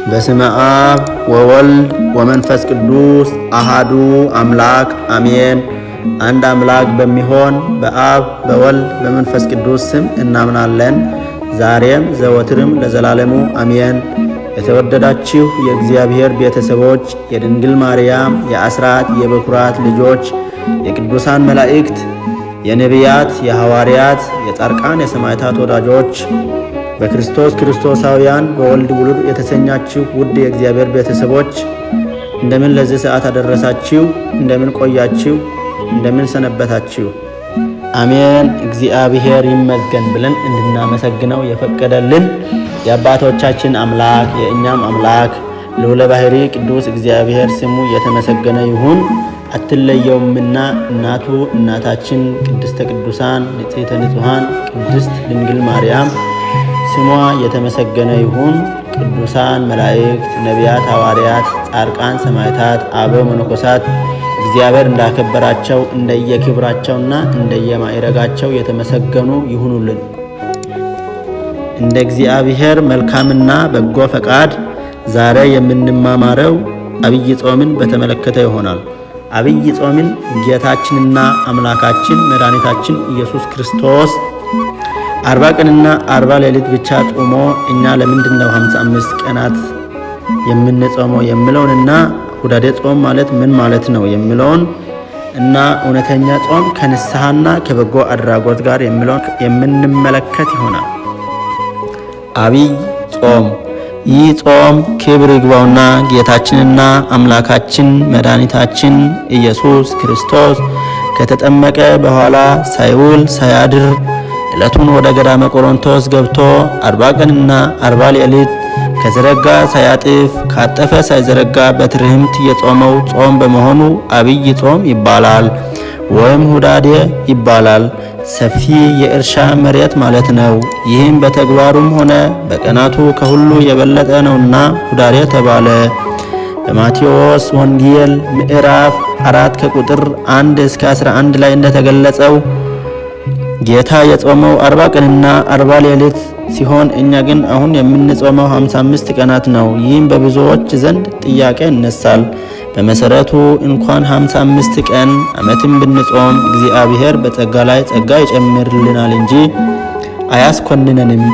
በስመ አብ ወወልድ ወመንፈስ ቅዱስ አሃዱ አምላክ አሜን። አንድ አምላክ በሚሆን በአብ በወልድ በመንፈስ ቅዱስ ስም እናምናለን፣ ዛሬም ዘወትርም ለዘላለሙ አሜን። የተወደዳችሁ የእግዚአብሔር ቤተሰቦች፣ የድንግል ማርያም የአስራት የበኩራት ልጆች፣ የቅዱሳን መላእክት፣ የነቢያት፣ የሐዋርያት፣ የጻድቃን፣ የሰማዕታት ወዳጆች በክርስቶስ ክርስቶሳውያን በወልድ ውሉድ የተሰኛችሁ ውድ የእግዚአብሔር ቤተሰቦች እንደምን ለዚህ ሰዓት አደረሳችሁ? እንደምን ቆያችሁ? እንደምን ሰነበታችሁ? አሜን። እግዚአብሔር ይመስገን ብለን እንድናመሰግነው የፈቀደልን የአባቶቻችን አምላክ የእኛም አምላክ ልዑለ ባሕርይ ቅዱስ እግዚአብሔር ስሙ የተመሰገነ ይሁን። አትለየውምና እናቱ እናታችን ቅድስተ ቅዱሳን ንጽሕተ ንጹሐን ቅድስት ድንግል ማርያም ስሟ የተመሰገነ ይሁን። ቅዱሳን መላእክት፣ ነቢያት፣ ሐዋርያት፣ ጻድቃን፣ ሰማዕታት፣ አበው መነኮሳት እግዚአብሔር እንዳከበራቸው እንደየክብራቸውና እንደየማዕረጋቸው የተመሰገኑ ይሁኑልን። እንደ እግዚአብሔር መልካምና በጎ ፈቃድ ዛሬ የምንማማረው አብይ ጾምን በተመለከተ ይሆናል። አብይ ጾምን ጌታችንና አምላካችን መድኃኒታችን ኢየሱስ ክርስቶስ 40 ቀንና 40 ሌሊት ብቻ ጾሞ እኛ ለምንድነው 55 ቀናት የምንጾመው የሚለውንና ሁዳዴ ጾም ማለት ምን ማለት ነው የሚለውን እና እውነተኛ ጾም ከንስሐና ከበጎ አድራጎት ጋር የሚለውን የምንመለከት ይሆናል። አብይ ጾም። ይህ ጾም ክብር ይግባውና ጌታችንና አምላካችን መድኃኒታችን ኢየሱስ ክርስቶስ ከተጠመቀ በኋላ ሳይውል ሳያድር ዕለቱን ወደ ገዳመ ቆሮንቶስ ገብቶ 40 ቀንና 40 ሌሊት ከዘረጋ ሳያጥፍ ካጠፈ ሳይዘረጋ በትርህምት የጾመው ጾም በመሆኑ አብይ ጾም ይባላል፣ ወይም ሁዳዴ ይባላል። ሰፊ የእርሻ መሬት ማለት ነው። ይህም በተግባሩም ሆነ በቀናቱ ከሁሉ የበለጠ ነውና ሁዳዴ ተባለ። በማቴዎስ ወንጌል ምዕራፍ 4 ከቁጥር 1 እስከ 11 ላይ እንደተገለጸው ጌታ የጾመው 40 ቀንና 40 ሌሊት ሲሆን እኛ ግን አሁን የምንጾመው 55 ቀናት ነው። ይህም በብዙዎች ዘንድ ጥያቄ ይነሳል። በመሰረቱ እንኳን 55 ቀን ዓመትን ብንጾም እግዚአብሔር በጸጋ ላይ ጸጋ ይጨምርልናል እንጂ አያስኮንነንም።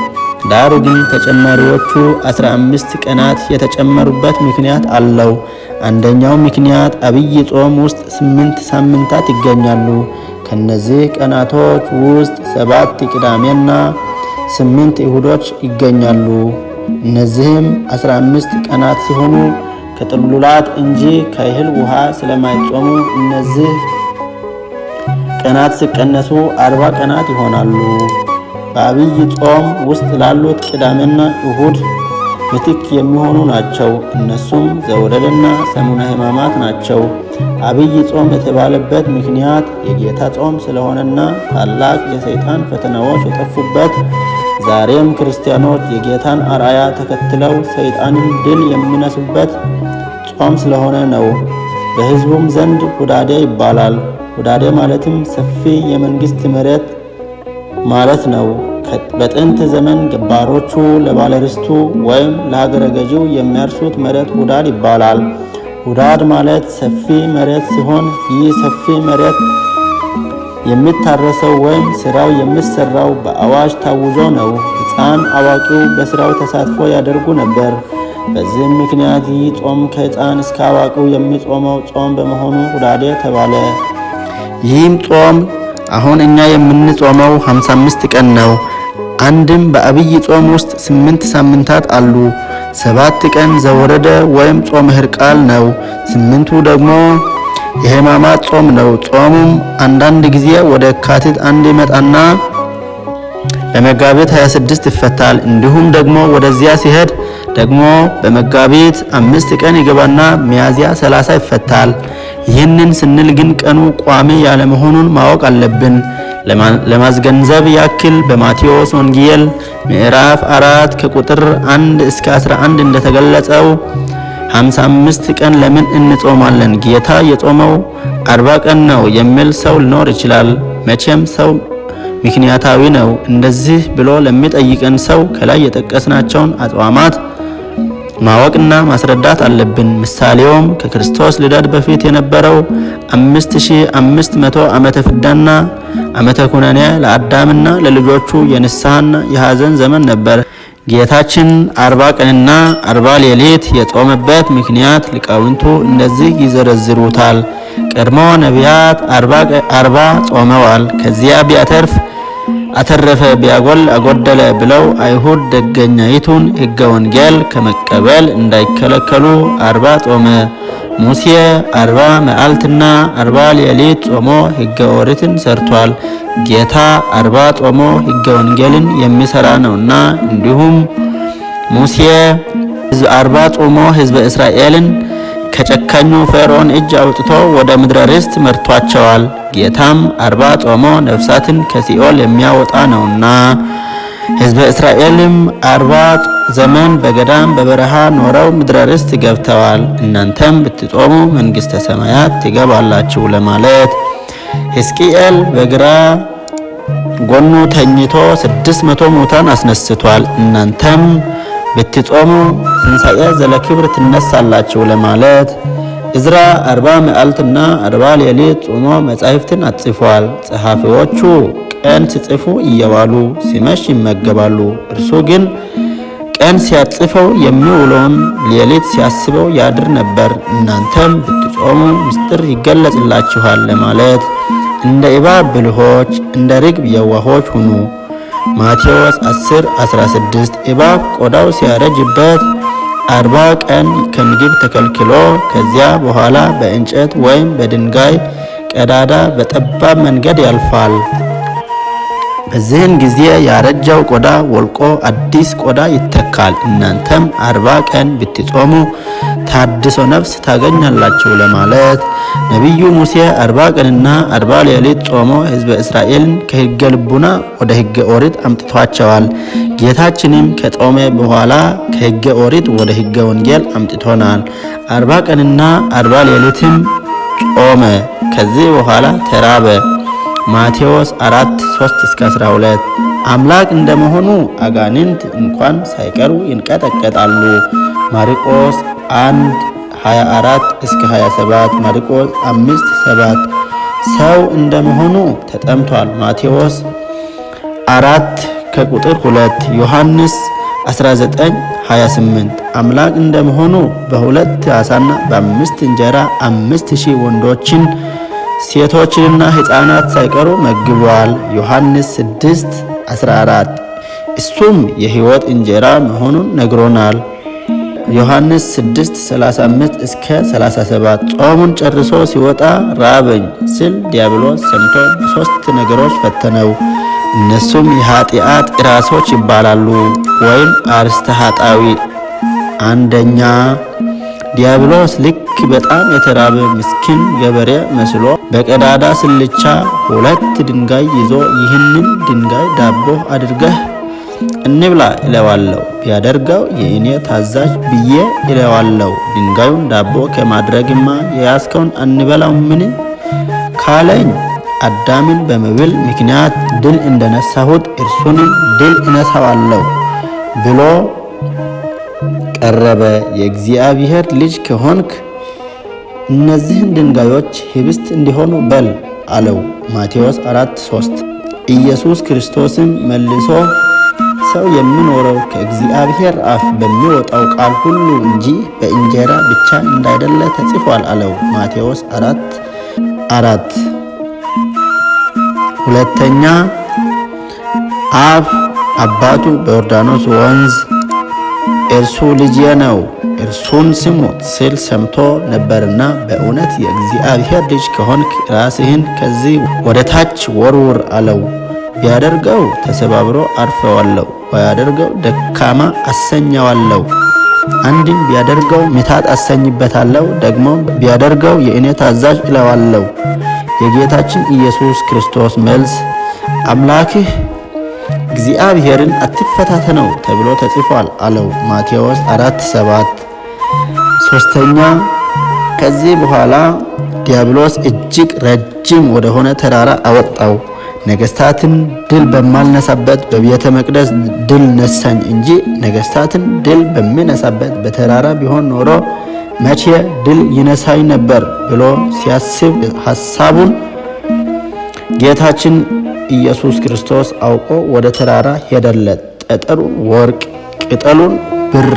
ዳሩ ግን ተጨማሪዎቹ 15 ቀናት የተጨመሩበት ምክንያት አለው። አንደኛው ምክንያት አብይ ጾም ውስጥ 8 ሳምንታት ይገኛሉ። ከነዚህ ቀናቶች ውስጥ 7 ቅዳሜና 8 እሁዶች ይገኛሉ። እነዚህም 15 ቀናት ሲሆኑ ከጥሉላት እንጂ ከእህል ውሃ ስለማይጾሙ እነዚህ ቀናት ሲቀነሱ 40 ቀናት ይሆናሉ። በአብይ ጾም ውስጥ ላሉት ቅዳሜና እሁድ ምትክ የሚሆኑ ናቸው። እነሱም ዘወረደና ሰሙነ ሕማማት ናቸው። አብይ ጾም የተባለበት ምክንያት የጌታ ጾም ስለሆነና ታላቅ የሰይጣን ፈተናዎች የጠፉበት፣ ዛሬም ክርስቲያኖች የጌታን አርአያ ተከትለው ሰይጣንን ድል የሚነሱበት ጾም ስለሆነ ነው። በሕዝቡም ዘንድ ሁዳዴ ይባላል። ሁዳዴ ማለትም ሰፊ የመንግስት መሬት ማለት ነው። በጥንት ዘመን ገባሮቹ ለባለርስቱ ወይም ለሀገረ ገዢው የሚያርሱት መሬት ሁዳድ ይባላል። ሁዳድ ማለት ሰፊ መሬት ሲሆን ይህ ሰፊ መሬት የሚታረሰው ወይም ስራው የሚሰራው በአዋጅ ታውጆ ነው። ሕፃን አዋቂው በስራው ተሳትፎ ያደርጉ ነበር። በዚህም ምክንያት ይህ ጾም ከሕፃን እስከ አዋቂው የሚጾመው ጾም በመሆኑ ሁዳዴ ተባለ። ይህም ጾም አሁን እኛ የምንጾመው 55 ቀን ነው። አንድም በአብይ ጾም ውስጥ 8 ሳምንታት አሉ። 7 ቀን ዘወረደ ወይም ጾመ ሕርቃል ነው። 8ቱ ደግሞ የሕማማት ጾም ነው። ጾሙም አንዳንድ ጊዜ ወደ የካቲት 1 ይመጣና በመጋቢት 26 ይፈታል። እንዲሁም ደግሞ ወደዚያ ሲሄድ ደግሞ በመጋቢት 5 ቀን ይገባና ሚያዝያ 30 ይፈታል። ይህንን ስንል ግን ቀኑ ቋሚ ያለመሆኑን ማወቅ አለብን። ለማስገንዘብ ያክል በማቴዎስ ወንጌል ምዕራፍ 4 ከቁጥር 1 እስከ 11 እንደተገለጸው 55 ቀን ለምን እንጾማለን? ጌታ የጾመው 40 ቀን ነው የሚል ሰው ሊኖር ይችላል። መቼም ሰው ምክንያታዊ ነው። እንደዚህ ብሎ ለሚጠይቀን ሰው ከላይ የጠቀስናቸውን አጽዋማት ማወቅና ማስረዳት አለብን። ምሳሌውም ከክርስቶስ ልደት በፊት የነበረው 5500 ዓመተ ፍዳና ዓመተ ኩነኔ ለአዳምና ለልጆቹ የንስሐና የሐዘን ዘመን ነበር። ጌታችን 40 ቀንና 40 ሌሊት የጾመበት ምክንያት ሊቃውንቱ እንደዚህ ይዘረዝሩታል። ቀድሞ ነቢያት 40 ጾመዋል። ከዚያ ቢያተርፍ አተረፈ፣ ቢያጎል አጎደለ ብለው አይሁድ ደገኛይቱን ሕገ ወንጌል ከመቀበል እንዳይከለከሉ 40 ጾመ። ሙሴ 40 መዓልትና 40 ሌሊት ጾሞ ሕገ ኦሪትን ሰርቷል። ጌታ 40 ጾሞ ሕገ ወንጌልን የሚሰራ ነውና፣ እንዲሁም ሙሴ 40 ጾሞ ሕዝበ እስራኤልን ከጨካኙ ፈርዖን እጅ አውጥቶ ወደ ምድረ ርስት መርቷቸዋል። ጌታም 40 ጾሞ ነፍሳትን ከሲኦል የሚያወጣ ነውና፣ ሕዝበ እስራኤልም 40 ዘመን በገዳም በበረሃ ኖረው ምድረ ርስት ገብተዋል። እናንተም ብትጾሙ መንግሥተ ሰማያት ትገባላችሁ ለማለት ሕዝቅኤል በግራ ጎኑ ተኝቶ 600 ሙታን አስነስቷል። እናንተም ብትጾሙ ትንሣኤ ዘለክብር ትነሳላችሁ ለማለት ዕዝራ 40 መዓልትና 40 ሌሊት ጾሞ መጻሕፍትን አጽፏል። ጸሐፊዎቹ ቀን ሲጽፉ እየዋሉ ሲመሽ ይመገባሉ። እርሱ ግን ቀን ሲያጽፈው የሚውለውን ሌሊት ሲያስበው ያድር ነበር። እናንተም ብትጾሙ ምስጢር ይገለጽላችኋል ለማለት እንደ እባብ ብልሆች እንደ ርግብ የዋሆች ሁኑ። ማቴዎስ 10:16 እባብ ቆዳው ሲያረጅበት 40 ቀን ከምግብ ተከልክሎ ከዚያ በኋላ በእንጨት ወይም በድንጋይ ቀዳዳ በጠባብ መንገድ ያልፋል። በዚህን ጊዜ ያረጃው ቆዳ ወልቆ አዲስ ቆዳ ይተካል። እናንተም 40 ቀን ብትጾሙ ታድሶ ነፍስ ታገኛላችሁ ለማለት ነቢዩ ሙሴ 40 ቀንና 40 ሌሊት ጾሞ ሕዝበ እስራኤልን ከሕገ ልቡና ወደ ሕገ ኦሪት አምጥቷቸዋል። ጌታችንም ከጾመ በኋላ ከሕገ ኦሪት ወደ ሕገ ወንጌል አምጥቶናል። 40 ቀንና 40 ሌሊትም ጾመ። ከዚህ በኋላ ተራበ። ማቴዎስ 4:3-12 አምላክ እንደመሆኑ አጋንንት እንኳን ሳይቀሩ ይንቀጠቀጣሉ። ማርቆስ 1:24-27 ማርቆስ 5:7 ሰው እንደመሆኑ ተጠምቷል። ማቴዎስ 4:2 ዮሐንስ 19:28 አምላክ እንደመሆኑ በ2 ዓሣና በ5 እንጀራ 5000 ወንዶችን ሴቶችንና ሕፃናት ሳይቀሩ መግቧል። ዮሐንስ 6:14 እሱም የሕይወት እንጀራ መሆኑን ነግሮናል። ዮሐንስ 6:35-37 ጾሙን ጨርሶ ሲወጣ ራበኝ ሲል ዲያብሎስ ሰምቶ በሦስት ነገሮች ፈተነው። እነሱም የኃጢአት ራሶች ይባላሉ ወይም አርስተ ኃጣዊ። አንደኛ ዲያብሎስ ልክ በጣም የተራበ ምስኪን ገበሬ መስሎ በቀዳዳ ስልቻ 2 ድንጋይ ይዞ ይህንን ድንጋይ ዳቦ አድርገህ እንብላ ይለዋለው። ቢያደርገው የእኔ ታዛዥ ብዬ ይለዋለው። ድንጋዩን ዳቦ ከማድረግማ የያዝከውን አንበላው ምን ካለኝ አዳምን በመብል ምክንያት ድል እንደነሳሁት እርሱንም ድል እነሳዋለሁ ብሎ ቀረበ። የእግዚአብሔር ልጅ ከሆንክ እነዚህን ድንጋዮች ህብስት እንዲሆኑ በል አለው። ማቴዎስ 4:3 ኢየሱስ ክርስቶስም መልሶ ሰው የሚኖረው ከእግዚአብሔር አፍ በሚወጣው ቃል ሁሉ እንጂ በእንጀራ ብቻ እንዳይደለ ተጽፏል አለው። ማቴዎስ 4:4 ሁለተኛ አብ አባቱ በዮርዳኖስ ወንዝ እርሱ ልጄ ነው እርሱን ስሙት ሲል ሰምቶ ነበርና በእውነት የእግዚአብሔር ልጅ ከሆንክ ራስህን ከዚህ ወደ ታች ወርውር አለው። ቢያደርገው ተሰባብሮ አርፈዋለሁ፣ ባያደርገው ደካማ አሰኘዋለሁ። አንድም ቢያደርገው ምታት አሰኝበታለሁ፣ ደግሞ ቢያደርገው የእኔ ታዛዥ እለዋለሁ። የጌታችን ኢየሱስ ክርስቶስ መልስ አምላክህ እግዚአብሔርን አትፈታተነው ተብሎ ተጽፏል አለው። ማቴዎስ 4:7 ሶስተኛ ከዚህ በኋላ ዲያብሎስ እጅግ ረጅም ወደሆነ ተራራ አወጣው። ነገስታትን ድል በማልነሳበት በቤተ መቅደስ ድል ነሳኝ እንጂ ነገስታትን ድል በሚነሳበት በተራራ ቢሆን ኖሮ መቼ ድል ይነሳኝ ነበር ብሎ ሲያስብ ሐሳቡን ጌታችን ኢየሱስ ክርስቶስ አውቆ ወደ ተራራ ሄደለት። ጠጠሩን ወርቅ፣ ቅጠሉን ብር፣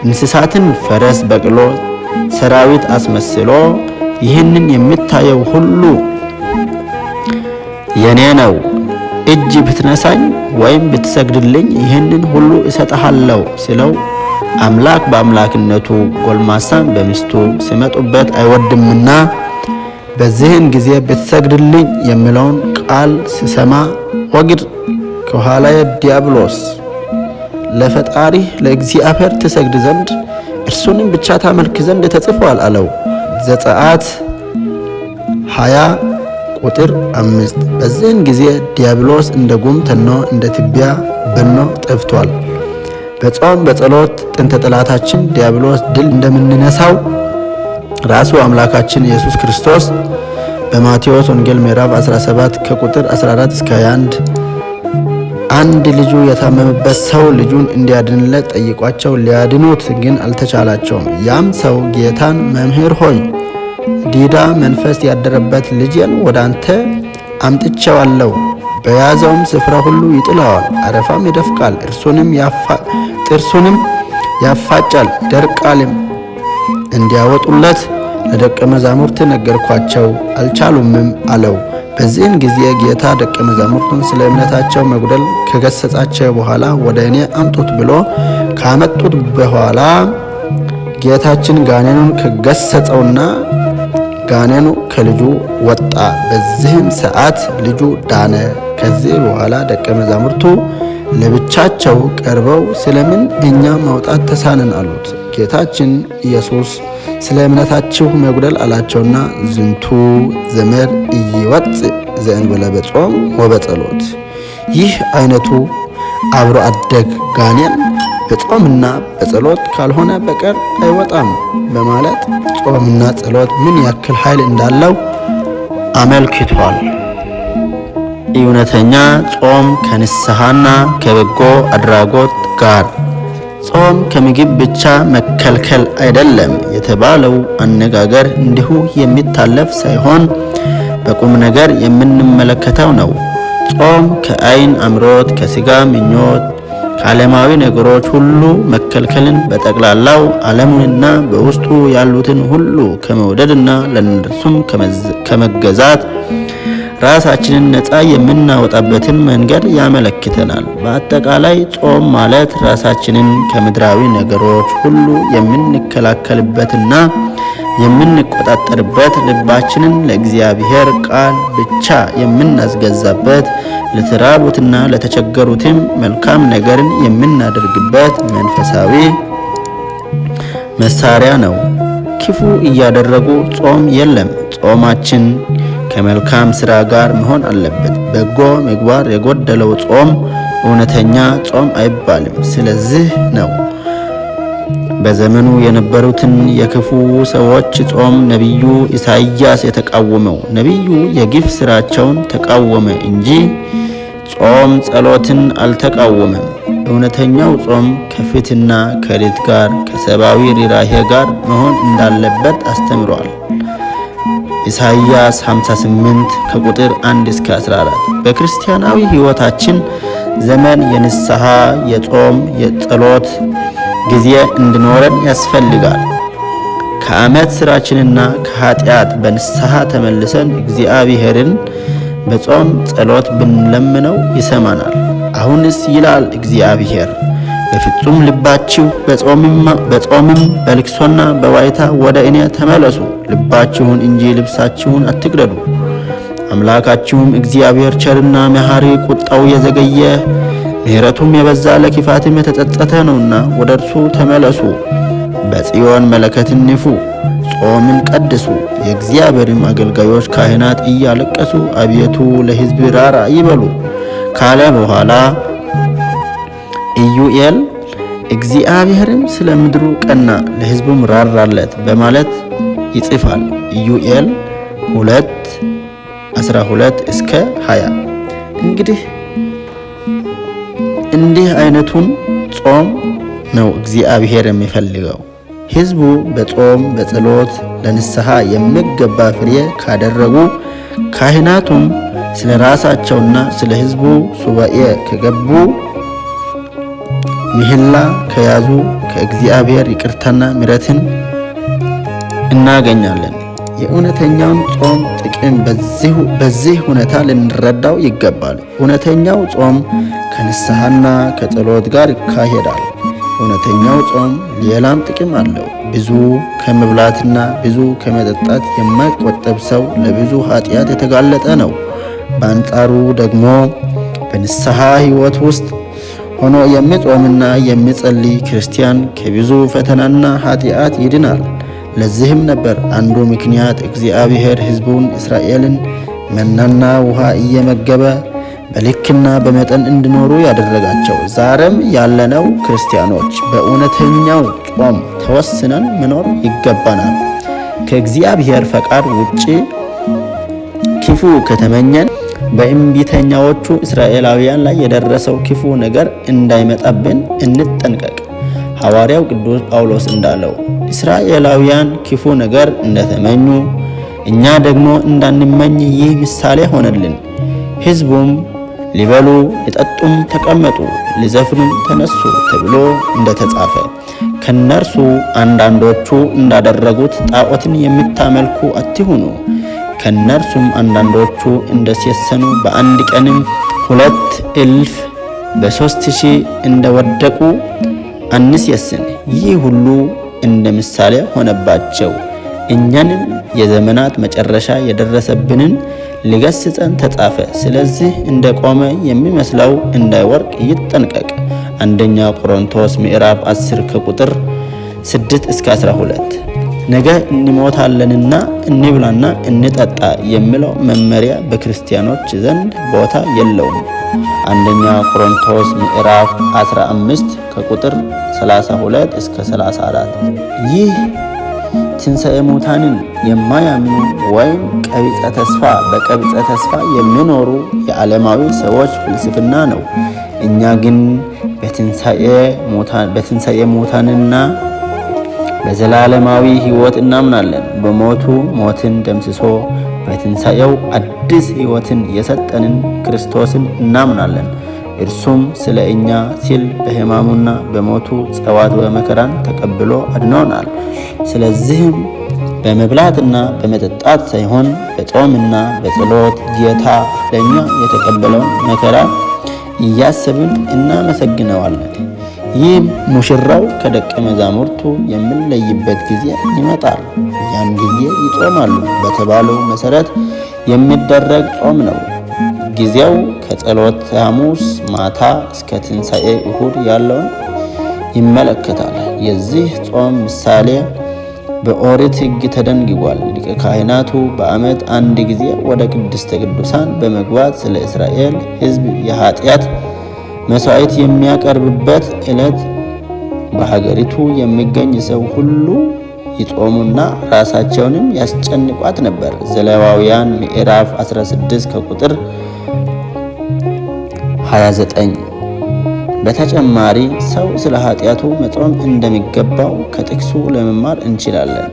እንስሳትን ፈረስ፣ በቅሎ፣ ሰራዊት አስመስሎ ይህንን የምታየው ሁሉ የኔ ነው፣ እጅ ብትነሳኝ ወይም ብትሰግድልኝ ይህንን ሁሉ እሰጥሃለሁ ሲለው አምላክ በአምላክነቱ ጎልማሳን በሚስቱ ሲመጡበት አይወድምና በዚህን ጊዜ ብትሰግድልኝ የሚለውን ቃል ሲሰማ ወግድ ከኋላዬ ዲያብሎስ፣ ለፈጣሪህ ለእግዚአብሔር ትሰግድ ዘንድ እርሱንም ብቻ ታመልክ ዘንድ ተጽፏል አለው። ዘጸአት 20 ቁጥር 5። በዚህን ጊዜ ዲያብሎስ እንደ ጉም ተኖ እንደ ትቢያ በኖ ጠፍቷል። በጾም በጸሎት ጥንተ ጠላታችን ዲያብሎስ ድል እንደምንነሳው ራሱ አምላካችን ኢየሱስ ክርስቶስ በማቴዎስ ወንጌል ምዕራፍ 17 ከቁጥር 14 እስከ 21 አንድ ልጁ የታመመበት ሰው ልጁን እንዲያድንለት ጠይቋቸው፣ ሊያድኑት ግን አልተቻላቸውም። ያም ሰው ጌታን መምህር ሆይ ዲዳ መንፈስ ያደረበት ልጄን ወደ አንተ አምጥቼዋለሁ፣ በያዘውም ስፍራ ሁሉ ይጥለዋል፣ አረፋም ይደፍቃል፣ ጥርሱንም ያፋጫል፣ ይደርቃልም። እንዲያወጡለት ለደቀ መዛሙርት ነገርኳቸው፣ አልቻሉምም አለው። በዚህን ጊዜ ጌታ ደቀ መዛሙርቱን ስለ እምነታቸው መጉደል ከገሰጻቸው በኋላ ወደ እኔ አምጡት ብሎ ካመጡት በኋላ ጌታችን ጋኔኑን ከገሰጸውና ጋኔኑ ከልጁ ወጣ። በዚህም ሰዓት ልጁ ዳነ። ከዚህ በኋላ ደቀ መዛሙርቱ ለብቻቸው ቀርበው ስለምን እኛ ማውጣት ተሳነን አሉት። ጌታችን ኢየሱስ ስለ እምነታችሁ መጉደል አላቸውና ዝንቱ ዘመድ ኢይወፅእ ዘእንበለ በጾም ወበጸሎት፣ ይህ አይነቱ አብሮ አደግ ጋኔን በጾምና በጸሎት ካልሆነ በቀር አይወጣም በማለት ጾምና ጸሎት ምን ያክል ኃይል እንዳለው አመልክቷል። እውነተኛ ጾም ከንስሐና ከበጎ አድራጎት ጋር ጾም ከምግብ ብቻ መከልከል አይደለም የተባለው አነጋገር እንዲሁ የሚታለፍ ሳይሆን በቁም ነገር የምንመለከተው ነው። ጾም ከአይን አምሮት፣ ከስጋ ምኞት፣ ከዓለማዊ ነገሮች ሁሉ መከልከልን በጠቅላላው ዓለሙንና በውስጡ ያሉትን ሁሉ ከመውደድና ለእነርሱም ከመገዛት ራሳችንን ነፃ የምናወጣበትን መንገድ ያመለክተናል። በአጠቃላይ ጾም ማለት ራሳችንን ከምድራዊ ነገሮች ሁሉ የምንከላከልበትና የምንቆጣጠርበት፣ ልባችንን ለእግዚአብሔር ቃል ብቻ የምናስገዛበት፣ ለተራቡትና ለተቸገሩትም መልካም ነገርን የምናደርግበት መንፈሳዊ መሳሪያ ነው። ክፉ እያደረጉ ጾም የለም። ጾማችን ከመልካም ስራ ጋር መሆን አለበት። በጎ ምግባር የጎደለው ጾም እውነተኛ ጾም አይባልም። ስለዚህ ነው በዘመኑ የነበሩትን የክፉ ሰዎች ጾም ነቢዩ ኢሳይያስ የተቃወመው። ነቢዩ የግፍ ስራቸውን ተቃወመ እንጂ ጾም ጸሎትን አልተቃወመም። እውነተኛው ጾም ከፍትና ከሪት ጋር ከሰብአዊ ርኅራኄ ጋር መሆን እንዳለበት አስተምሯል። ኢሳይያስ 58 ከቁጥር 1 እስከ 14። በክርስቲያናዊ ሕይወታችን ዘመን የንስሐ የጾም የጸሎት ጊዜ እንዲኖረን ያስፈልጋል። ከዓመት ስራችንና ከኃጢአት በንስሐ ተመልሰን እግዚአብሔርን በጾም ጸሎት ብንለምነው ይሰማናል። አሁንስ ይላል እግዚአብሔር፣ በፍጹም ልባችሁ በጾምም በልቅሶና በዋይታ ወደ እኔ ተመለሱ፣ ልባችሁን እንጂ ልብሳችሁን አትቅደዱ። አምላካችሁም እግዚአብሔር ቸርና መሐሪ፣ ቁጣው የዘገየ ምሕረቱም የበዛ ለክፋትም የተጸጸተ ነውና ወደ እርሱ ተመለሱ። በጽዮን መለከትን ንፉ፣ ጾምን ቀድሱ። የእግዚአብሔርም አገልጋዮች ካህናት እያለቀሱ አቤቱ ለሕዝብ ራራ ይበሉ ካለ በኋላ ኢዩኤል እግዚአብሔርም ስለ ምድሩ ቀና ለሕዝቡም ራራለት በማለት ይጽፋል። ኢዩኤል 2:12 እስከ 20። እንግዲህ እንዲህ አይነቱን ጾም ነው እግዚአብሔር የሚፈልገው። ሕዝቡ በጾም በጸሎት ለንስሐ የሚገባ ፍሬ ካደረጉ፣ ካህናቱም ስለ ራሳቸውና ስለ ሕዝቡ ሱባኤ ከገቡ፣ ምህላ ከያዙ ከእግዚአብሔር ይቅርታና ምሕረትን እናገኛለን። የእውነተኛውን ጾም ጥቅም በዚህ ሁኔታ ልንረዳው ይገባል። እውነተኛው ጾም ከንስሐና ከጸሎት ጋር ይካሄዳል። እውነተኛው ጾም ሌላም ጥቅም አለው። ብዙ ከመብላትና ብዙ ከመጠጣት የማይቆጠብ ሰው ለብዙ ኃጢአት የተጋለጠ ነው። በአንጻሩ ደግሞ በንስሐ ሕይወት ውስጥ ሆኖ የሚጾምና የሚጸልይ ክርስቲያን ከብዙ ፈተናና ኃጢአት ይድናል። ለዚህም ነበር አንዱ ምክንያት እግዚአብሔር ሕዝቡን እስራኤልን መናና ውሃ እየመገበ በልክና በመጠን እንዲኖሩ ያደረጋቸው። ዛሬም ያለነው ክርስቲያኖች በእውነተኛው ጾም ተወስነን መኖር ይገባናል። ከእግዚአብሔር ፈቃድ ውጪ ክፉ ከተመኘን በእምቢተኛዎቹ እስራኤላውያን ላይ የደረሰው ክፉ ነገር እንዳይመጣብን እንጠንቀቅ። ሐዋርያው ቅዱስ ጳውሎስ እንዳለው እስራኤላውያን ክፉ ነገር እንደተመኙ እኛ ደግሞ እንዳንመኝ ይህ ምሳሌ ሆነልን። ሕዝቡም ሊበሉ ሊጠጡም ተቀመጡ፣ ሊዘፍኑም ተነሱ ተብሎ እንደተጻፈ ከነርሱ አንዳንዶቹ እንዳደረጉት ጣዖትን የምታመልኩ አትሁኑ። ከነርሱም አንዳንዶቹ እንደሴሰኑ በአንድ ቀንም 2,000 በ3,000 እንደወደቁ አንሴስን። ይህ ሁሉ እንደ ምሳሌ ሆነባቸው። እኛንም የዘመናት መጨረሻ የደረሰብንን ሊገስጸን ተጻፈ። ስለዚህ እንደ ቆመ የሚመስለው እንዳይወርቅ ይጠንቀቅ። አንደኛ ቆሮንቶስ ምዕራፍ 10 ከቁጥር 6 እስከ 12። ነገ እንሞታለንና እንብላና እንጠጣ የሚለው መመሪያ በክርስቲያኖች ዘንድ ቦታ የለውም። አንደኛ ቆሮንቶስ ምዕራፍ 15 ከቁጥር 32 እስከ 34። ይህ ትንሣኤ ሙታንን የማያምኑ ወይም በቀቢጸ ተስፋ የሚኖሩ የዓለማዊ ሰዎች ፍልስፍና ነው። እኛ ግን በትንሣኤ ሙታንና በዘላለማዊ ሕይወት እናምናለን። በሞቱ ሞትን ደምስሶ በትንሣኤው አዲስ ሕይወትን የሰጠንን ክርስቶስን እናምናለን። እርሱም ስለ እኛ ሲል በሕማሙና በሞቱ ጸዋትወ መከራን ተቀብሎ አድኖናል። ስለዚህም በመብላትና በመጠጣት ሳይሆን በጾምና በጸሎት ጌታ ለእኛ የተቀበለውን መከራ እያሰብን እናመሰግነዋለን። ይህም ሙሽራው ከደቀ መዛሙርቱ የሚለይበት ጊዜ ይመጣል። ያን ጊዜ ይጾማሉ በተባለው መሰረት የሚደረግ ጾም ነው። ጊዜው ከጸሎተ ሐሙስ ማታ እስከ ትንሣኤ እሁድ ያለውን ይመለከታል። የዚህ ጾም ምሳሌ በኦሪት ሕግ ተደንግጓል። ሊቀ ካህናቱ በዓመት አንድ ጊዜ ወደ ቅድስተ ቅዱሳን በመግባት ስለ እስራኤል ሕዝብ የኃጢአት መስዋዕት የሚያቀርብበት ዕለት በሀገሪቱ የሚገኝ ሰው ሁሉ ይጾሙና ራሳቸውንም ያስጨንቋት ነበር። ዘሌዋውያን ምዕራፍ 16 ከቁጥር 29። በተጨማሪ ሰው ስለ ኃጢአቱ መጾም እንደሚገባው ከጥቅሱ ለመማር እንችላለን።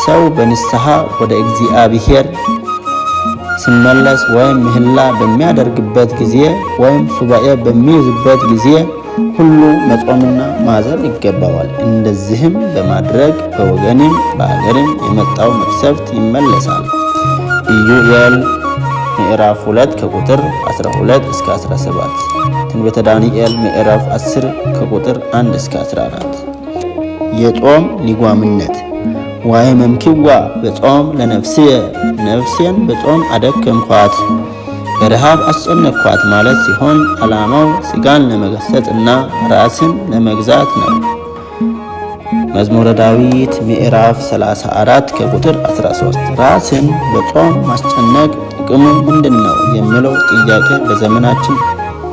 ሰው በንስሐ ወደ እግዚአብሔር ሲመለስ ወይም ምህላ በሚያደርግበት ጊዜ ወይም ሱባኤ በሚይዝበት ጊዜ ሁሉ መጾምና ማዘን ይገባዋል። እንደዚህም በማድረግ በወገንም በአገርም የመጣው መቅሰፍት ይመለሳል። ኢዩኤል ምዕራፍ 2 ከቁጥር 12 እስከ 17። ትንቢተ ዳንኤል ምዕራፍ 10 ከቁጥር 1 እስከ 14። የጾም ልጓምነት ዋይ መምኪዋ በጾም ለነፍስየ ነፍሴን በጾም አደከምኳት በረሃብ አስጨነቅኳት ማለት ሲሆን ዓላማው ስጋን ለመገሰጽና ራስን ለመግዛት ነው። መዝሙረ ዳዊት ምዕራፍ 34 ከቁጥር 13። ራስን በጾም ማስጨነቅ ጥቅሙ ምንድን ነው የሚለው ጥያቄ በዘመናችን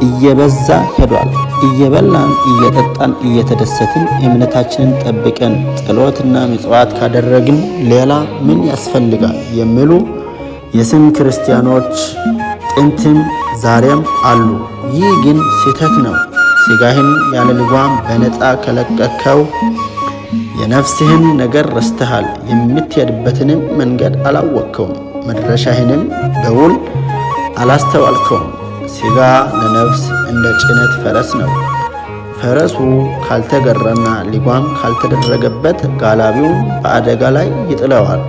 እየበዛ ሄዷል። እየበላን እየጠጣን እየተደሰትን እምነታችንን ጠብቀን ጸሎትና ምጽዋት ካደረግን ሌላ ምን ያስፈልጋል የሚሉ የስም ክርስቲያኖች ጥንትም ዛሬም አሉ። ይህ ግን ስህተት ነው። ሥጋህን ያለ ልጓም በነፃ ከለቀቅከው የነፍስህን ነገር ረስተሃል። የምትሄድበትንም መንገድ አላወቅከውም፣ መድረሻህንም በውል አላስተዋልከውም። ሥጋ ለነፍስ እንደ ጭነት ፈረስ ነው። ፈረሱ ካልተገራና ልጓም ካልተደረገበት ጋላቢው በአደጋ ላይ ይጥለዋል።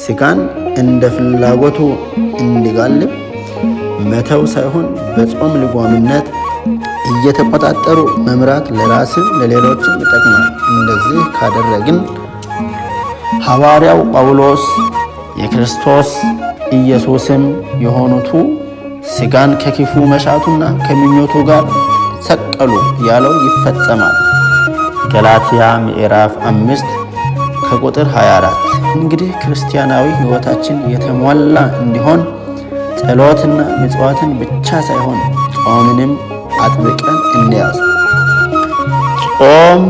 ሥጋን እንደ ፍላጎቱ እንዲጋልብ መተው ሳይሆን በጾም ልጓምነት እየተቆጣጠሩ መምራት ለራስም ለሌሎችም ይጠቅማል። እንደዚህ ካደረግን ሐዋርያው ጳውሎስ የክርስቶስ ኢየሱስም የሆኑቱ ሥጋን ከክፉ መሻቱና ከምኞቱ ጋር ሰቀሉ ያለው ይፈጸማል። ገላትያ ምዕራፍ 5 ከቁጥር 24። እንግዲህ ክርስቲያናዊ ሕይወታችን የተሟላ እንዲሆን ጸሎትና ምጽዋትን ብቻ ሳይሆን ጾምንም አጥብቀን እንያዝ። ጾም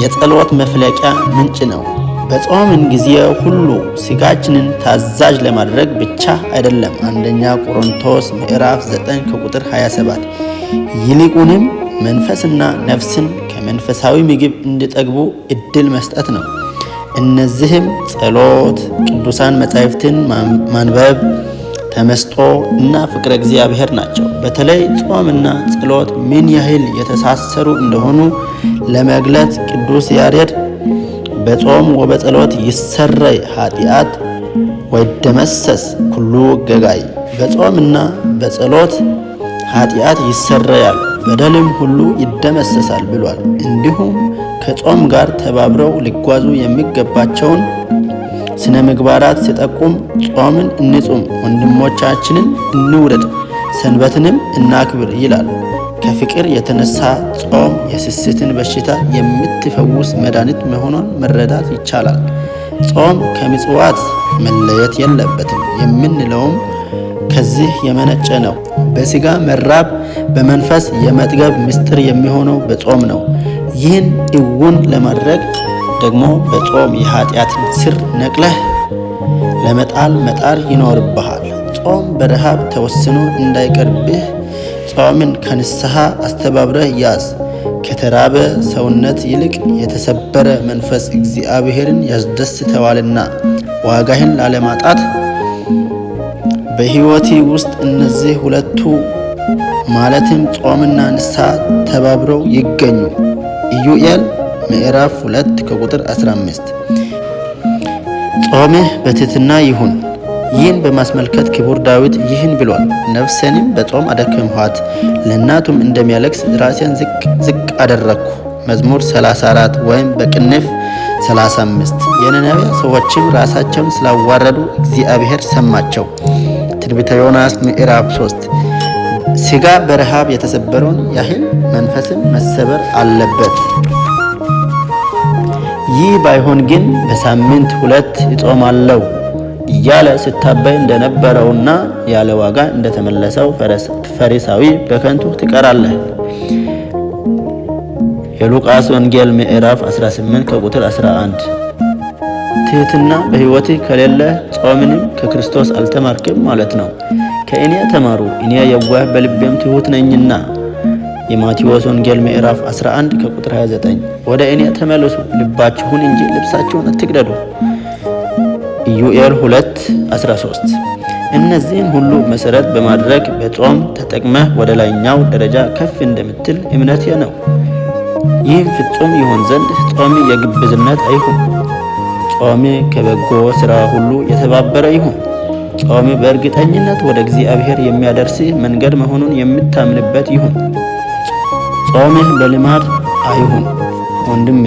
የጸሎት መፍለቂያ ምንጭ ነው። በጾምን ጊዜ ሁሉ ሥጋችንን ታዛዥ ለማድረግ ብቻ አይደለም። አንደኛ ቆሮንቶስ ምዕራፍ 9 ከቁጥር 27። ይልቁንም መንፈስና ነፍስን ከመንፈሳዊ ምግብ እንዲጠግቡ እድል መስጠት ነው። እነዚህም ጸሎት፣ ቅዱሳን መጻሕፍትን ማንበብ፣ ተመስጦ እና ፍቅረ እግዚአብሔር ናቸው። በተለይ ጾምና ጸሎት ምን ያህል የተሳሰሩ እንደሆኑ ለመግለጽ ቅዱስ ያሬድ በጾም ወበጸሎት ይሰረይ ኃጢአት ወይደመሰስ ኩሉ ገጋይ፣ በጾምና በጸሎት ኃጢአት ይሰረያል በደልም ሁሉ ይደመሰሳል ብሏል። እንዲሁም ከጾም ጋር ተባብረው ሊጓዙ የሚገባቸውን ስነ ምግባራት ሲጠቁም ጾምን እንጹም፣ ወንድሞቻችንን እንውደድ፣ ሰንበትንም እናክብር ይላል። ከፍቅር የተነሳ ጾም የስስትን በሽታ የምትፈውስ መድኃኒት መሆኗን መረዳት ይቻላል። ጾም ከምጽዋት መለየት የለበትም የምንለውም ከዚህ የመነጨ ነው። በሥጋ መራብ በመንፈስ የመጥገብ ምስጢር የሚሆነው በጾም ነው። ይህን እውን ለማድረግ ደግሞ በጾም የኃጢአትን ስር ነቅለህ ለመጣል መጣር ይኖርብሃል። ጾም በረሃብ ተወስኖ እንዳይቀርብህ ጾምን ከንስሐ አስተባብረህ ያዝ። ከተራበ ሰውነት ይልቅ የተሰበረ መንፈስ እግዚአብሔርን ያስደስተዋልና። ዋጋህን ላለማጣት በሕይወቴ ውስጥ እነዚህ ሁለቱ ማለትም ጾምና ንስሐ ተባብረው ይገኙ። ኢዩኤል ምዕራፍ 2 ከቁጥር 15። ጾምህ በትሕትና ይሁን። ይህን በማስመልከት ክቡር ዳዊት ይህን ብሏል፣ ነፍሴንም በጾም አደከምኋት፣ ለእናቱም እንደሚያለቅስ ራሴን ዝቅ አደረግኩ። መዝሙር 34 ወይም በቅንፍ 35። የነነዌ ሰዎችም ራሳቸውን ስላዋረዱ እግዚአብሔር ሰማቸው። ትንቢተ ዮናስ ምዕራፍ 3። ሥጋ በረሃብ የተሰበረውን ያህል መንፈስም መሰበር አለበት። ይህ ባይሆን ግን በሳምንት 2 እጾማለሁ እያለ ስታበይ እንደነበረውና ያለ ዋጋ እንደተመለሰው ፈሪሳዊ በከንቱ ትቀራለህ። የሉቃስ ወንጌል ምዕራፍ 18 ከቁጥር 11። ትሕትና በሕይወትህ ከሌለ ጾምንም ከክርስቶስ አልተማርክም ማለት ነው። ከእኔ ተማሩ እኔ የዋህ በልቤም ትሑት ነኝና። የማቴዎስ ወንጌል ምዕራፍ 11 ከቁጥር 29። ወደ እኔ ተመለሱ ልባችሁን እንጂ ልብሳችሁን አትቅደዱ። ኢዩኤል 2:13። እነዚህን ሁሉ መሰረት በማድረግ በጾም ተጠቅመህ ወደ ላይኛው ደረጃ ከፍ እንደምትል እምነቴ ነው። ይህም ፍጹም ይሆን ዘንድ ጾም የግብዝነት አይሁን። ጾም ከበጎ ሥራ ሁሉ የተባበረ ይሁን። ጾም በእርግጠኝነት ወደ እግዚአብሔር የሚያደርስ መንገድ መሆኑን የምታምንበት ይሁን። ጾምህ በልማድ አይሁን። ወንድሜ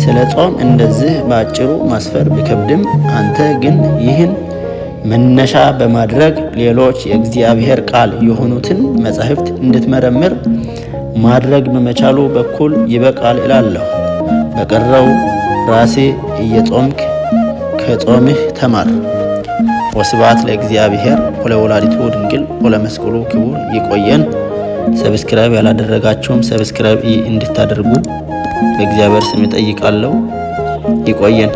ስለ ጾም እንደዚህ በአጭሩ ማስፈር ቢከብድም አንተ ግን ይህን መነሻ በማድረግ ሌሎች የእግዚአብሔር ቃል የሆኑትን መጻሕፍት እንድትመረምር ማድረግ በመቻሉ በኩል ይበቃል እላለሁ። በቀረው ራሴ እየጾምክ ከጾምህ ተማር። ወስብሐት ለእግዚአብሔር ወለወላዲቱ ድንግል ወለመስቀሉ ክቡር። ይቆየን። ሰብስክራይብ ያላደረጋችሁም ሰብስክራይብ እንድታደርጉ በእግዚአብሔር ስም እጠይቃለሁ። ይቆየን።